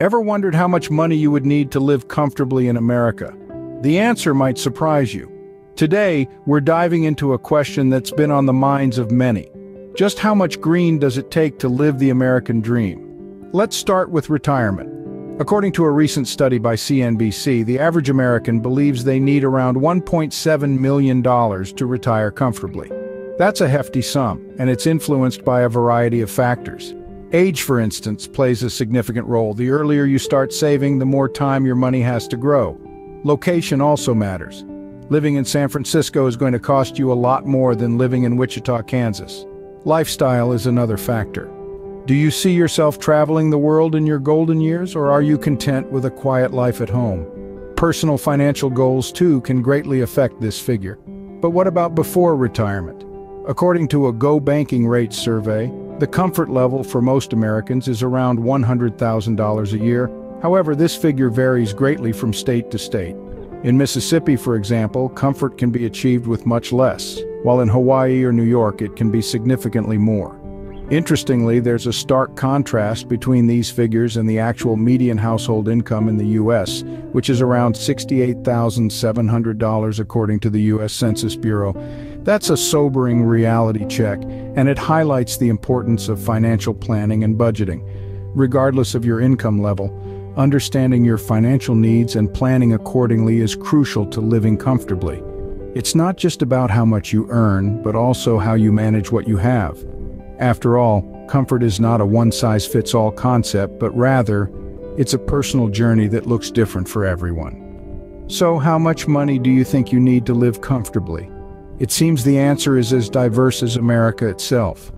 Ever wondered how much money you would need to live comfortably in America? The answer might surprise you. Today, we're diving into a question that's been on the minds of many. Just how much green does it take to live the American dream? Let's start with retirement. According to a recent study by CNBC, the average American believes they need around $1.7 million to retire comfortably. That's a hefty sum, and it's influenced by a variety of factors. Age, for instance, plays a significant role. The earlier you start saving, the more time your money has to grow. Location also matters. Living in San Francisco is going to cost you a lot more than living in Wichita, Kansas. Lifestyle is another factor. Do you see yourself traveling the world in your golden years, or are you content with a quiet life at home? Personal financial goals, too, can greatly affect this figure. But what about before retirement? According to a Go Banking Rates survey, the comfort level for most Americans is around $100,000 a year. However, this figure varies greatly from state to state. In Mississippi, for example, comfort can be achieved with much less, while in Hawaii or New York it can be significantly more. Interestingly, there's a stark contrast between these figures and the actual median household income in the U.S., which is around $68,700 according to the U.S. Census Bureau. That's a sobering reality check, and it highlights the importance of financial planning and budgeting. Regardless of your income level, understanding your financial needs and planning accordingly is crucial to living comfortably. It's not just about how much you earn, but also how you manage what you have. After all, comfort is not a one-size-fits-all concept, but rather, it's a personal journey that looks different for everyone. So, how much money do you think you need to live comfortably? It seems the answer is as diverse as America itself.